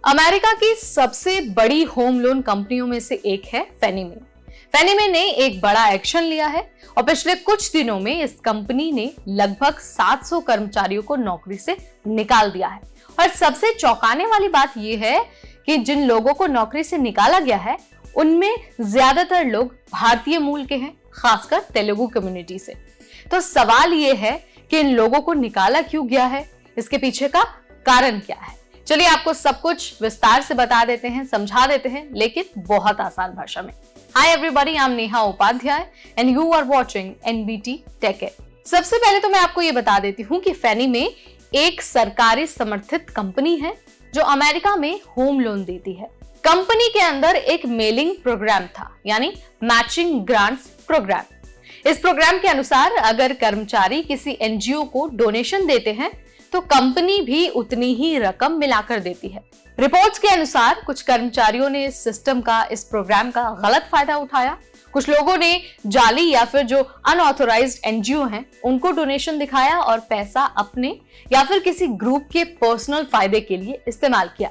America की सबसे बड़ी होम लोन कंपनियों में से एक है फैनी मे। फैनी मे ने एक बड़ा एक्शन लिया है और पिछले कुछ दिनों में इस कंपनी ने लगभग 700 कर्मचारियों को नौकरी से निकाल दिया है। और सबसे चौंकाने वाली बात यह है कि जिन लोगों को नौकरी से निकाला गया है उनमें ज्यादातर लोग भारतीय मूल के हैं, खासकर तेलुगु कम्युनिटी से। तो सवाल यह है कि इन लोगों को निकाला क्यों गया है, इसके पीछे का कारण क्या है। चलिए आपको सब कुछ विस्तार से बता देते हैं, समझा देते हैं, लेकिन बहुत आसान भाषा में। Hi everybody, I am Neha Upadhyay and you are watching NBT tech it. सबसे पहले तो मैं आपको ये बता देती हूँ कि फैनी मे एक सरकारी समर्थित कंपनी है जो अमेरिका में होम लोन देती है। कंपनी के अंदर एक मेलिंग प्रोग्राम था, यानी मैचिंग ग्रांट्स प्रोग्राम। इस प्रोग्राम के अनुसार अगर कर्मचारी किसी एनजीओ को डोनेशन देते हैं तो कंपनी भी उतनी ही रकम मिलाकर देती है। रिपोर्ट्स के अनुसार कुछ कर्मचारियों ने इस सिस्टम का, इस प्रोग्राम का गलत फायदा उठाया। कुछ लोगों ने जाली या फिर जो अनऑथोराइज्ड एनजीओ हैं उनको डोनेशन दिखाया और पैसा अपने या फिर किसी ग्रुप के पर्सनल फायदे के लिए इस्तेमाल किया।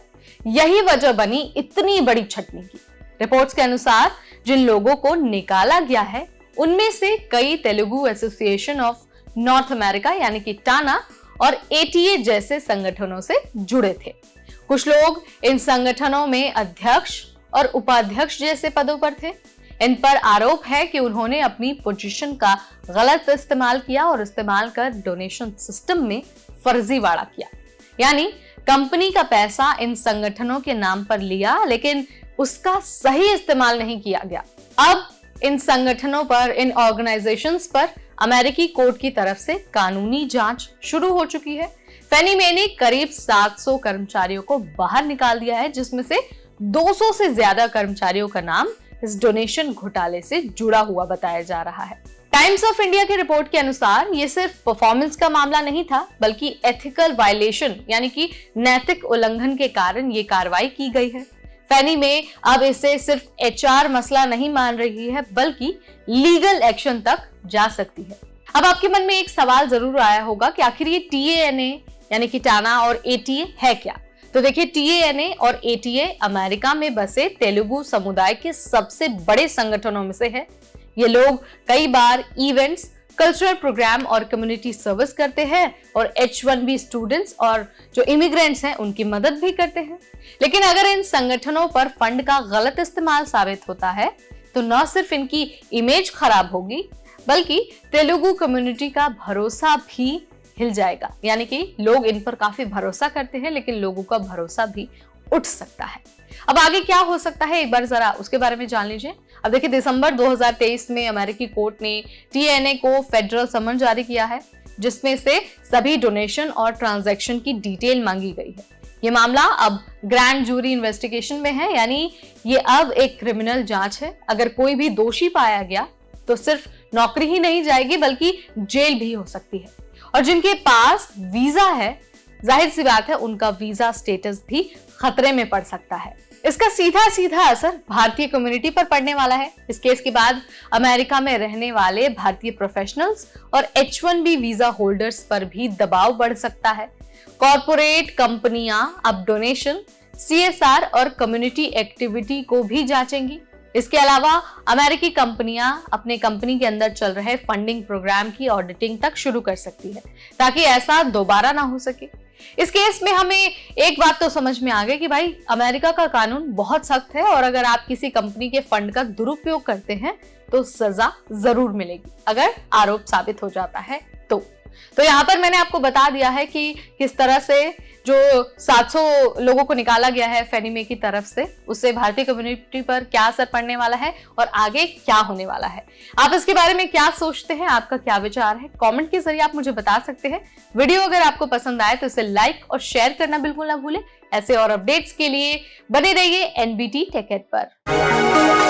यही वजह बनी इतनी बड़ी छटनी की। रिपोर्ट्स के अनुसार जिन लोगों को निकाला गया है उनमें से कई Telugu association of north America यानी कि टाना और एटीए जैसे संगठनों से जुड़े थे। कुछ लोग इन संगठनों में अध्यक्ष और उपाध्यक्ष जैसे पदों पर थे। इन पर आरोप है कि उन्होंने अपनी पोजीशन का गलत इस्तेमाल किया और इस्तेमाल कर डोनेशन सिस्टम में फर्जीवाड़ा किया, यानी कंपनी का पैसा इन संगठनों के नाम पर लिया लेकिन उसका सही इस्तेमाल नहीं किया गया। अब इन संगठनों पर, इन ऑर्गेनाइजेशंस पर अमेरिकी कोर्ट की तरफ से कानूनी जांच शुरू हो चुकी है। फैनी मे ने करीब 700 कर्मचारियों को बाहर निकाल दिया है, जिसमें से 200 से ज्यादा कर्मचारियों का नाम इस डोनेशन घोटाले से जुड़ा हुआ बताया जा रहा है। टाइम्स ऑफ इंडिया की रिपोर्ट के अनुसार ये सिर्फ परफॉर्मेंस का मामला नहीं था, बल्कि एथिकल वायलेशन यानी कि नैतिक उल्लंघन के कारण ये कार्रवाई की गई है। फैनी मे अब इसे सिर्फ एचआर मसला नहीं मान रही है, बल्कि लीगल एक्शन तक जा सकती है। अब आपके मन में एक सवाल जरूर आया होगा कि आखिर ये टीएएनए यानी कि टाना और एटीए है क्या। तो देखिए, टीएएनए और एटीए अमेरिका में बसे तेलुगु समुदाय के सबसे बड़े संगठनों में से है। ये लोग कई बार इवेंट्स, कल्चरल प्रोग्राम और कम्युनिटी सर्विस करते हैं और H1B स्टूडेंट्स और जो इमिग्रेंट्स हैं उनकी मदद भी करते हैं। लेकिन अगर इन संगठनों पर फंड का गलत इस्तेमाल साबित होता है तो न सिर्फ इनकी इमेज खराब होगी, बल्कि तेलुगु कम्युनिटी का भरोसा भी हिल जाएगा। यानी कि लोग इन पर काफी भरोसा करते हैं, लेकिन लोगों का भरोसा भी उठ सकता है। अब आगे क्या हो सकता है, एक बार जरा उसके बारे में जान लीजिए। अब देखिए, दिसंबर 2023 में अमेरिकी कोर्ट ने टीएनए को फेडरल समन जारी किया है, जिसमें से सभी डोनेशन और ट्रांजैक्शन की डिटेल मांगी गई है। ये मामला अब ग्रैंड जूरी इन्वेस्टिगेशन में है, यानी ये अब एक क्रिमिनल जांच है। अगर कोई भी दोषी पाया गया तो सिर्फ नौकरी ही नहीं जाएगी, बल्कि जेल भी हो सकती है। और जिनके पास वीजा है, जाहिर सी बात है उनका वीजा स्टेटस भी खतरे में पड़ सकता है। इसका सीधा सीधा असर भारतीय कम्युनिटी पर पड़ने वाला है। इस केस के बाद अमेरिका में रहने वाले भारतीय प्रोफेशनल्स और H1B वीजा होल्डर्स पर भी दबाव बढ़ सकता है। कॉर्पोरेट कंपनियां अब डोनेशन, CSR और कम्युनिटी एक्टिविटी को भी जांचेंगी। इसके अलावा अमेरिकी कंपनियां अपने कंपनी के अंदर चल रहे फंडिंग प्रोग्राम की ऑडिटिंग तक शुरू कर सकती है, ताकि ऐसा दोबारा ना हो सके। इस केस में हमें एक बात तो समझ में आ गई कि भाई अमेरिका का कानून बहुत सख्त है और अगर आप किसी कंपनी के फंड का दुरुपयोग करते हैं तो सजा जरूर मिलेगी, अगर आरोप साबित हो जाता है तो यहाँ पर मैंने आपको बता दिया है कि किस तरह से जो 700 लोगों को निकाला गया है फैनी मे की तरफ से, उससे भारतीय कम्युनिटी पर क्या असर पड़ने वाला है और आगे क्या होने वाला है। आप इसके बारे में क्या सोचते हैं, आपका क्या विचार है, कमेंट के जरिए आप मुझे बता सकते हैं। वीडियो अगर आपको पसंद आए तो इसे लाइक और शेयर करना बिल्कुल ना भूलें। ऐसे और अपडेट्स के लिए बने रहिए एनबीटी टेक इट पर।